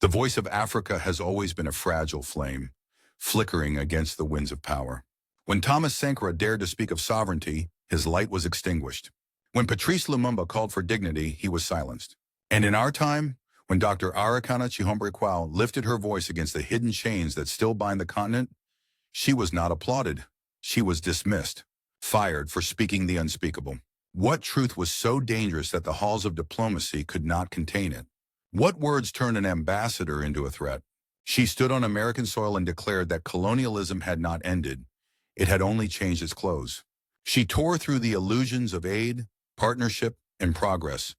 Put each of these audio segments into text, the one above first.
The voice of Africa has always been a fragile flame, flickering against the winds of power. When Thomas Sankara dared to speak of sovereignty, his light was extinguished. When Patrice Lumumba called for dignity, he was silenced. And in our time, when Dr. Arikana lifted her voice against the hidden chains that still bind the continent, she was not applauded. She was dismissed, fired for speaking the unspeakable. What truth was so dangerous that the halls of diplomacy could not contain it? What words turned an ambassador into a threat? She stood on American soil and declared that colonialism had not ended. It had only changed its clothes. She tore through the illusions of aid, partnership, and progress,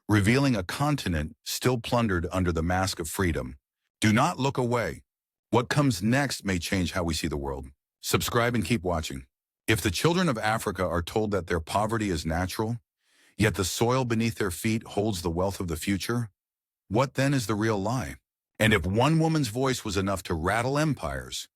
revealing a continent still plundered under the mask of freedom. Do not look away. What comes next may change how we see the world. Subscribe and keep watching. If the children of Africa are told that their poverty is natural, yet the soil beneath their feet holds the wealth of the future, what then is the real lie? And if one woman's voice was enough to rattle empires,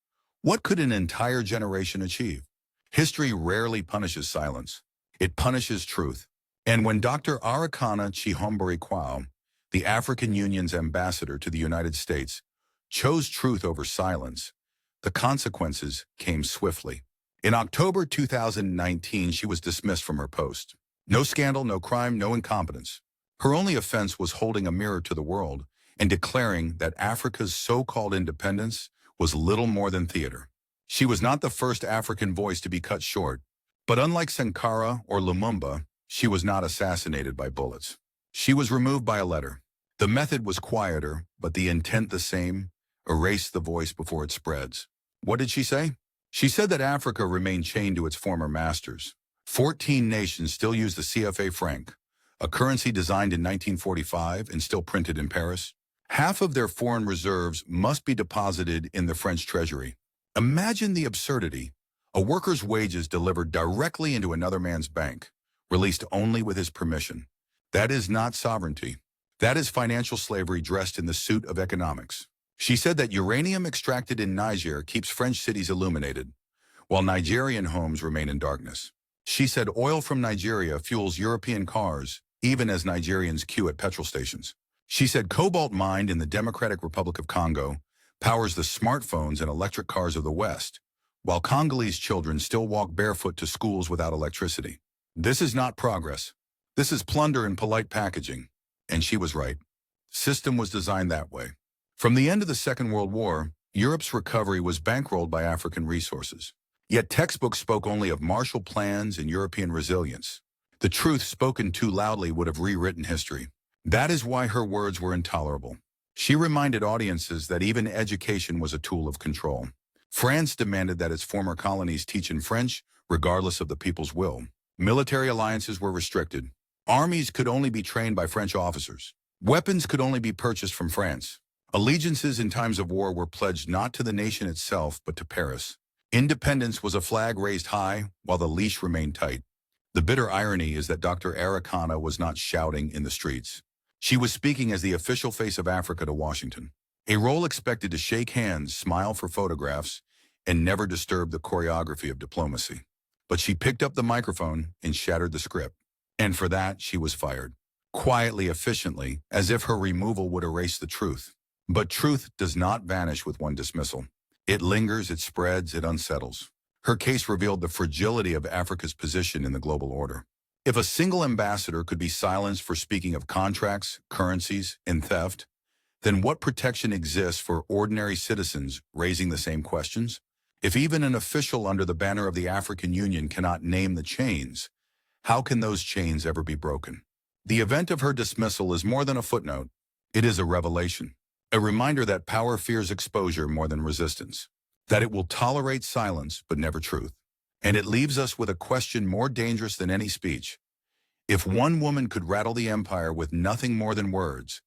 what could an entire generation achieve? History rarely punishes silence. It punishes truth. And when Dr. Arikana Chihombori, the African Union's ambassador to the United States, chose truth over silence, the consequences came swiftly. In October 2019, she was dismissed from her post. No scandal, no crime, no incompetence. Her only offense was holding a mirror to the world and declaring that Africa's so-called independence was little more than theater. She was not the first African voice to be cut short, but unlike Sankara or Lumumba, she was not assassinated by bullets. She was removed by a letter. The method was quieter, but the intent the same: erase the voice before it spreads. What did she say? She said that Africa remained chained to its former masters. 14 nations still use the CFA franc, a currency designed in 1945 and still printed in Paris. Half of their foreign reserves must be deposited in the French treasury. Imagine the absurdity. A worker's wages delivered directly into another man's bank, released only with his permission. That is not sovereignty. That is financial slavery dressed in the suit of economics. She said that uranium extracted in Niger keeps French cities illuminated, while Nigerian homes remain in darkness. She said oil from Nigeria fuels European cars, even as Nigerians queue at petrol stations. She said cobalt mined in the Democratic Republic of Congo powers the smartphones and electric cars of the West, while Congolese children still walk barefoot to schools without electricity. This is not progress. This is plunder in polite packaging. And she was right. The system was designed that way. From the end of the Second World War, Europe's recovery was bankrolled by African resources. Yet textbooks spoke only of Marshall Plans and European resilience. The truth spoken too loudly would have rewritten history. That is why her words were intolerable. She reminded audiences that even education was a tool of control. France demanded that its former colonies teach in French, regardless of the people's will. Military alliances were restricted. Armies could only be trained by French officers. Weapons could only be purchased from France. Allegiances in times of war were pledged not to the nation itself, but to Paris. Independence was a flag raised high, while the leash remained tight. The bitter irony is that Dr. Arikana was not shouting in the streets. She was speaking as the official face of Africa to Washington, a role expected to shake hands, smile for photographs, and never disturb the choreography of diplomacy. But she picked up the microphone and shattered the script. And for that, she was fired. Quietly, efficiently, as if her removal would erase the truth. But truth does not vanish with one dismissal. It lingers, it spreads, it unsettles. Her case revealed the fragility of Africa's position in the global order. If a single ambassador could be silenced for speaking of contracts, currencies, and theft, then what protection exists for ordinary citizens raising the same questions? If even an official under the banner of the African Union cannot name the chains, how can those chains ever be broken? The event of her dismissal is more than a footnote. It is a revelation. A reminder that power fears exposure more than resistance, that it will tolerate silence but never truth. And it leaves us with a question more dangerous than any speech. If one woman could rattle the empire with nothing more than words,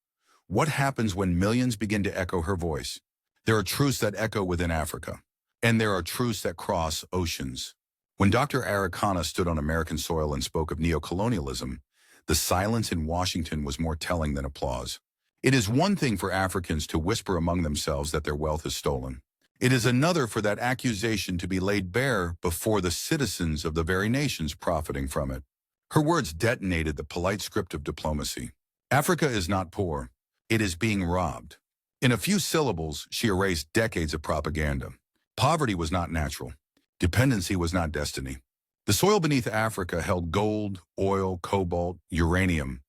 what happens when millions begin to echo her voice? There are truths that echo within Africa, and there are truths that cross oceans. When Dr. Arikana stood on American soil and spoke of neocolonialism, the silence in Washington was more telling than applause. It is one thing for Africans to whisper among themselves that their wealth is stolen. It is another for that accusation to be laid bare before the citizens of the very nations profiting from it. Her words detonated the polite script of diplomacy. Africa is not poor. It is being robbed. In a few syllables, she erased decades of propaganda. Poverty was not natural. Dependency was not destiny. The soil beneath Africa held gold, oil, cobalt, uranium,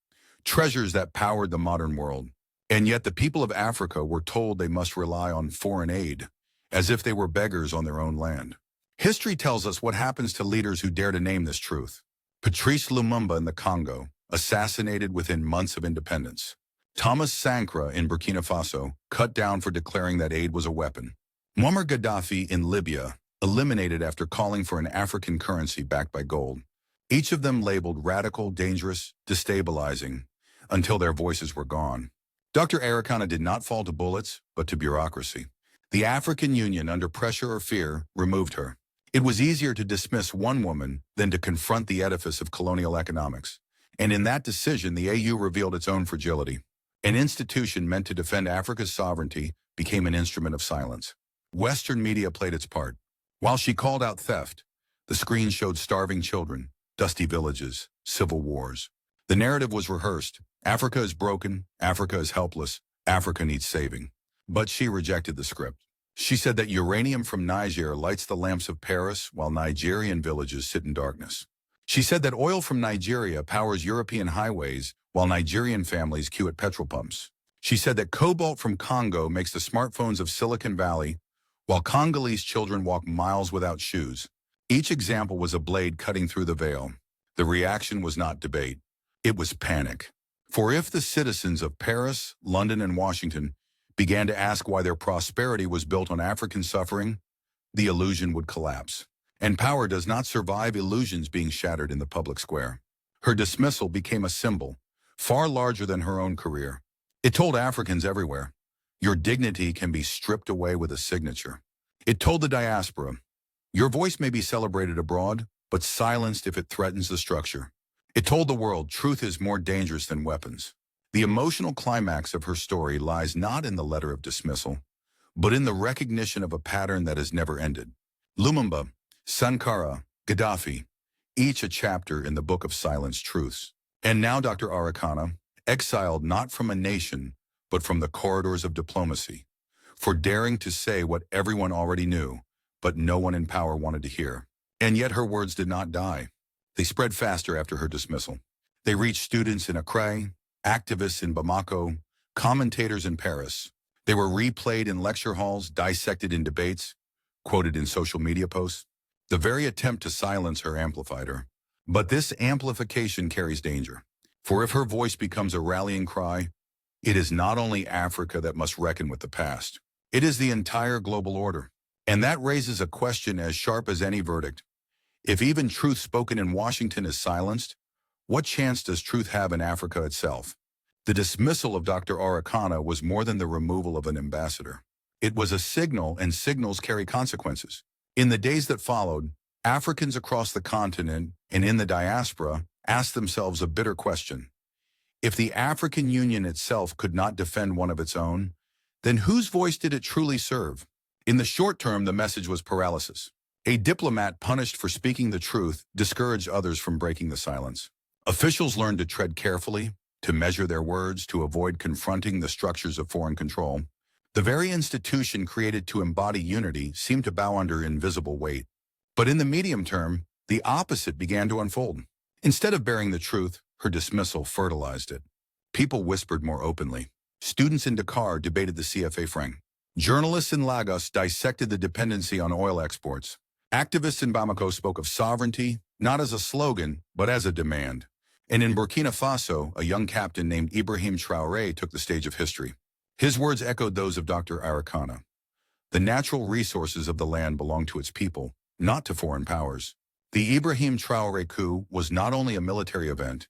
treasures that powered the modern world. And yet the people of Africa were told they must rely on foreign aid, as if they were beggars on their own land. History tells us what happens to leaders who dare to name this truth. Patrice Lumumba in the Congo, assassinated within months of independence. Thomas Sankara in Burkina Faso, cut down for declaring that aid was a weapon. Muammar Gaddafi in Libya, eliminated after calling for an African currency backed by gold. Each of them labeled radical, dangerous, destabilizing, until their voices were gone. Dr. Arikana did not fall to bullets, but to bureaucracy. The African Union, under pressure or fear, removed her. It was easier to dismiss one woman than to confront the edifice of colonial economics. And in that decision, the AU revealed its own fragility. An institution meant to defend Africa's sovereignty became an instrument of silence. Western media played its part. While she called out theft, the screen showed starving children, dusty villages, civil wars. The narrative was rehearsed. Africa is broken, Africa is helpless, Africa needs saving. But she rejected the script. She said that uranium from Niger lights the lamps of Paris while Nigerian villages sit in darkness. She said that oil from Nigeria powers European highways while Nigerian families queue at petrol pumps. She said that cobalt from Congo makes the smartphones of Silicon Valley while Congolese children walk miles without shoes. Each example was a blade cutting through the veil. The reaction was not debate. It was panic. For if the citizens of Paris, London, and Washington began to ask why their prosperity was built on African suffering, the illusion would collapse. And power does not survive illusions being shattered in the public square. Her dismissal became a symbol, far larger than her own career. It told Africans everywhere, your dignity can be stripped away with a signature. It told the diaspora, your voice may be celebrated abroad, but silenced if it threatens the structure. It told the world truth is more dangerous than weapons. The emotional climax of her story lies not in the letter of dismissal, but in the recognition of a pattern that has never ended. Lumumba, Sankara, Gaddafi, each a chapter in the book of silenced truths. And now Dr. Arikana, exiled not from a nation, but from the corridors of diplomacy, for daring to say what everyone already knew, but no one in power wanted to hear. And yet her words did not die. They spread faster after her dismissal. They reached students in Accra, activists in Bamako, commentators in Paris. They were replayed in lecture halls, dissected in debates, quoted in social media posts. The very attempt to silence her amplified her. But this amplification carries danger. For if her voice becomes a rallying cry, it is not only Africa that must reckon with the past. It is the entire global order. And that raises a question as sharp as any verdict. If even truth spoken in Washington is silenced, what chance does truth have in Africa itself? The dismissal of Dr. Arikana was more than the removal of an ambassador. It was a signal, and signals carry consequences. In the days that followed, Africans across the continent and in the diaspora asked themselves a bitter question. If the African Union itself could not defend one of its own, then whose voice did it truly serve? In the short term, the message was paralysis. A diplomat punished for speaking the truth discouraged others from breaking the silence. Officials learned to tread carefully, to measure their words, to avoid confronting the structures of foreign control. The very institution created to embody unity seemed to bow under invisible weight. But in the medium term, the opposite began to unfold. Instead of bearing the truth, her dismissal fertilized it. People whispered more openly. Students in Dakar debated the CFA franc. Journalists in Lagos dissected the dependency on oil exports. Activists in Bamako spoke of sovereignty, not as a slogan, but as a demand. And in Burkina Faso, a young captain named Ibrahim took the stage of history. His words echoed those of Dr. Arikana. The natural resources of the land belong to its people, not to foreign powers. The Ibrahim Traoré coup was not only a military event,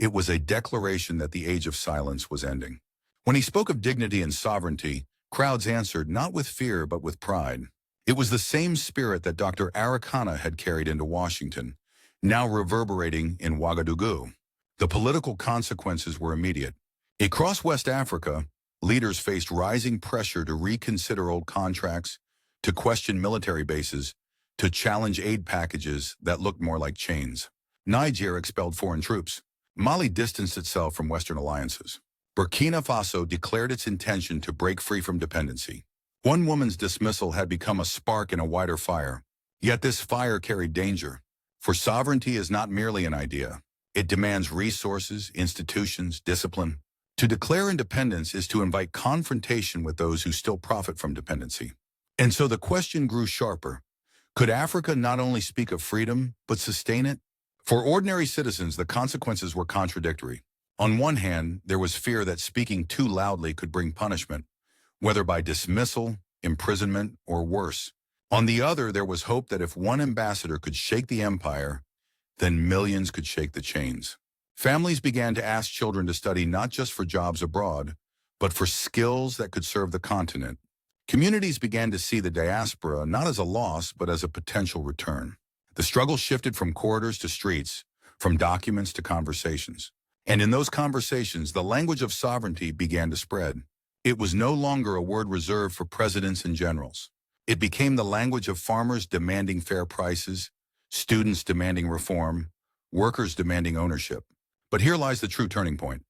it was a declaration that the age of silence was ending. When he spoke of dignity and sovereignty, crowds answered not with fear but with pride. It was the same spirit that Dr. Arikana had carried into Washington, now reverberating in Ouagadougou. The political consequences were immediate. Across West Africa, leaders faced rising pressure to reconsider old contracts, to question military bases, to challenge aid packages that looked more like chains. Niger expelled foreign troops. Mali distanced itself from Western alliances. Burkina Faso declared its intention to break free from dependency. One woman's dismissal had become a spark in a wider fire. Yet this fire carried danger. For sovereignty is not merely an idea. It demands resources, institutions, discipline. To declare independence is to invite confrontation with those who still profit from dependency. And so the question grew sharper. Could Africa not only speak of freedom, but sustain it? For ordinary citizens, the consequences were contradictory. On one hand, there was fear that speaking too loudly could bring punishment, whether by dismissal, imprisonment, or worse. On the other, there was hope that if one ambassador could shake the empire, then millions could shake the chains. Families began to ask children to study not just for jobs abroad, but for skills that could serve the continent. Communities began to see the diaspora not as a loss, but as a potential return. The struggle shifted from corridors to streets, from documents to conversations. And in those conversations, the language of sovereignty began to spread. It was no longer a word reserved for presidents and generals. It became the language of farmers demanding fair prices, students demanding reform, workers demanding ownership. But here lies the true turning point.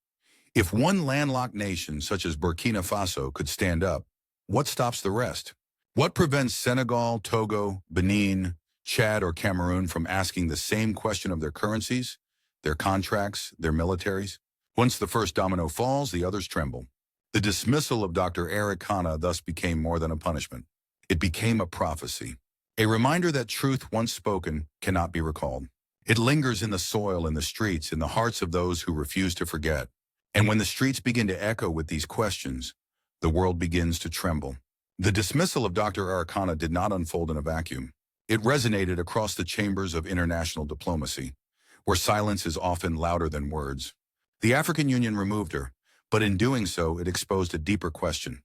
If one landlocked nation such as Burkina Faso could stand up, what stops the rest? What prevents Senegal, Togo, Benin, Chad, or Cameroon from asking the same question of their currencies, their contracts, their militaries? Once the first domino falls, the others tremble. The dismissal of Dr. Arikana thus became more than a punishment. It became a prophecy, a reminder that truth once spoken cannot be recalled. It lingers in the soil, in the streets, in the hearts of those who refuse to forget. And when the streets begin to echo with these questions, the world begins to tremble. The dismissal of Dr. Arikana did not unfold in a vacuum. It resonated across the chambers of international diplomacy, where silence is often louder than words. The African Union removed her, but in doing so, it exposed a deeper question.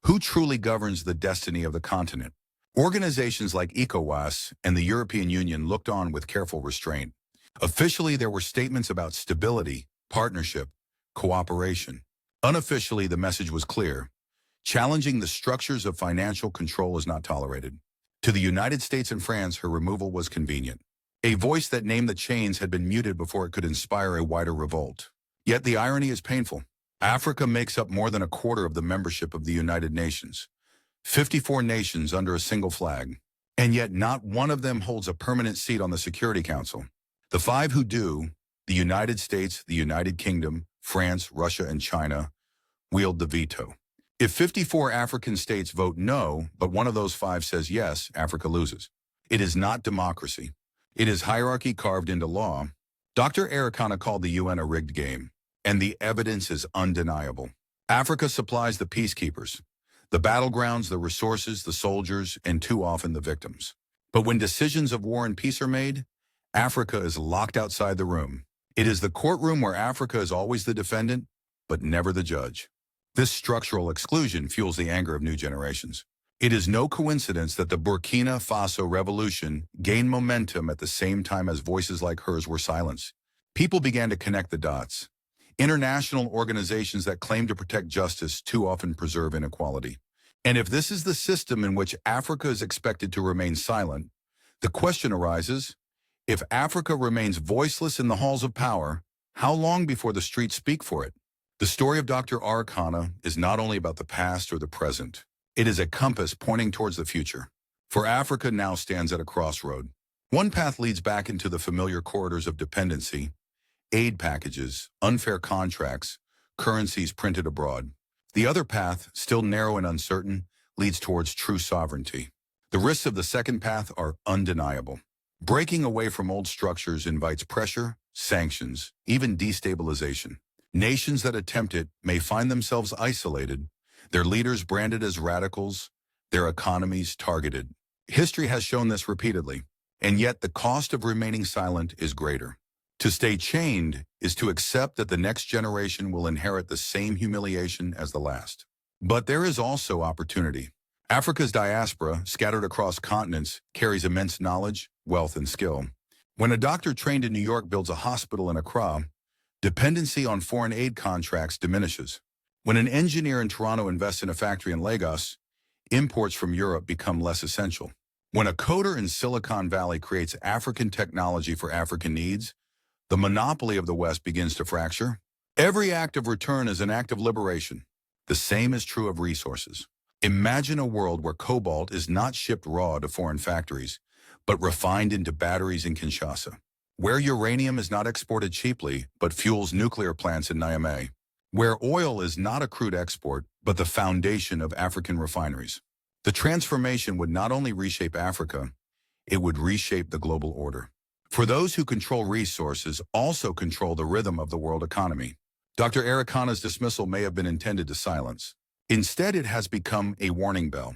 Who truly governs the destiny of the continent? Organizations like ECOWAS and the European Union looked on with careful restraint. Officially, there were statements about stability, partnership, cooperation. Unofficially, the message was clear. Challenging the structures of financial control is not tolerated. To the United States and France, her removal was convenient. A voice that named the chains had been muted before it could inspire a wider revolt. Yet the irony is painful. Africa makes up more than a quarter of the membership of the United Nations. 54 nations under a single flag. And yet not one of them holds a permanent seat on the Security Council. The five who do, the United States, the United Kingdom, France, Russia, and China, wield the veto. If 54 African states vote no, but one of those five says yes, Africa loses. It is not democracy. It is hierarchy carved into law. Dr. Arikana called the UN a rigged game, and the evidence is undeniable. Africa supplies the peacekeepers, the battlegrounds, the resources, the soldiers, and too often the victims. But when decisions of war and peace are made, Africa is locked outside the room. It is the courtroom where Africa is always the defendant, but never the judge. This structural exclusion fuels the anger of new generations. It is no coincidence that the Burkina Faso revolution gained momentum at the same time as voices like hers were silenced. People began to connect the dots. International organizations that claim to protect justice too often preserve inequality. And if this is the system in which Africa is expected to remain silent, the question arises, if Africa remains voiceless in the halls of power, how long before the streets speak for it? The story of Dr. Arikana is not only about the past or the present. It is a compass pointing towards the future. For Africa now stands at a crossroad. One path leads back into the familiar corridors of dependency, aid packages, unfair contracts, currencies printed abroad. The other path, still narrow and uncertain, leads towards true sovereignty. The risks of the second path are undeniable. Breaking away from old structures invites pressure, sanctions, even destabilization. Nations that attempt it may find themselves isolated, their leaders branded as radicals, their economies targeted. History has shown this repeatedly, and yet the cost of remaining silent is greater. To stay chained is to accept that the next generation will inherit the same humiliation as the last. But there is also opportunity. Africa's diaspora, scattered across continents, carries immense knowledge, wealth, and skill. When a doctor trained in New York builds a hospital in Accra, dependency on foreign aid contracts diminishes. When an engineer in Toronto invests in a factory in Lagos, imports from Europe become less essential. When a coder in Silicon Valley creates African technology for African needs, the monopoly of the West begins to fracture. Every act of return is an act of liberation. The same is true of resources. Imagine a world where cobalt is not shipped raw to foreign factories, but refined into batteries in Kinshasa. Where uranium is not exported cheaply, but fuels nuclear plants in Niamey. Where oil is not a crude export, but the foundation of African refineries. The transformation would not only reshape Africa, it would reshape the global order. For those who control resources also control the rhythm of the world economy. Dr. Arikana's dismissal may have been intended to silence. Instead, it has become a warning bell.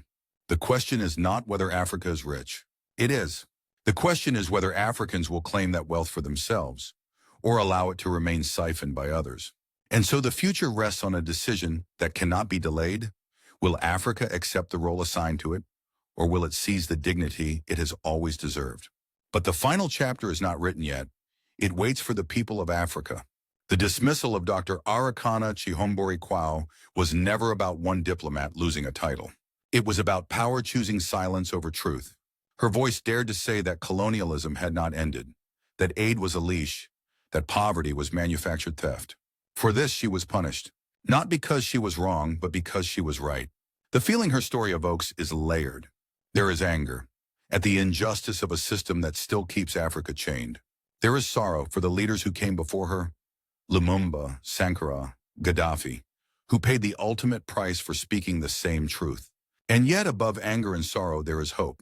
The question is not whether Africa is rich. It is. The question is whether Africans will claim that wealth for themselves, or allow it to remain siphoned by others. And so the future rests on a decision that cannot be delayed. Will Africa accept the role assigned to it, or will it seize the dignity it has always deserved? But the final chapter is not written yet. It waits for the people of Africa. The dismissal of Dr. Arikana Chihombori Kwao was never about one diplomat losing a title. It was about power choosing silence over truth. Her voice dared to say that colonialism had not ended, that aid was a leash, that poverty was manufactured theft. For this, she was punished, not because she was wrong, but because she was right. The feeling her story evokes is layered. There is anger at the injustice of a system that still keeps Africa chained. There is sorrow for the leaders who came before her, Lumumba, Sankara, Gaddafi, who paid the ultimate price for speaking the same truth. And yet, above anger and sorrow, there is hope.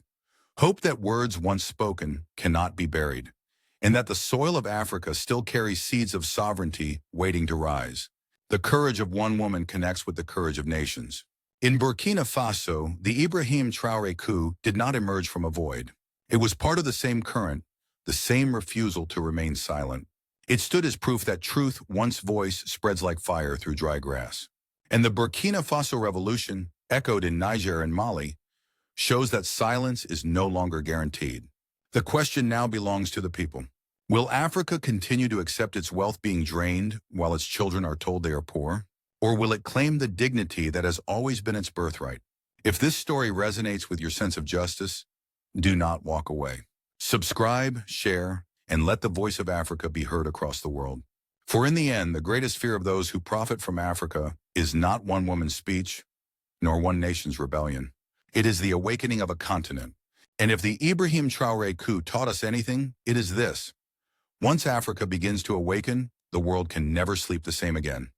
Hope that words once spoken cannot be buried, and that the soil of Africa still carries seeds of sovereignty waiting to rise. The courage of one woman connects with the courage of nations. In Burkina Faso, the Ibrahim Traoré coup did not emerge from a void. It was part of the same current, the same refusal to remain silent. It stood as proof that truth, once voiced, spreads like fire through dry grass. And the Burkina Faso revolution, echoed in Niger and Mali, shows that silence is no longer guaranteed. The question now belongs to the people. Will Africa continue to accept its wealth being drained while its children are told they are poor? Or will it claim the dignity that has always been its birthright? If this story resonates with your sense of justice, do not walk away. Subscribe, share, and let the voice of Africa be heard across the world. For in the end, the greatest fear of those who profit from Africa is not one woman's speech, nor one nation's rebellion. It is the awakening of a continent. And if the Ibrahim Traoré coup taught us anything, it is this. Once Africa begins to awaken, the world can never sleep the same again.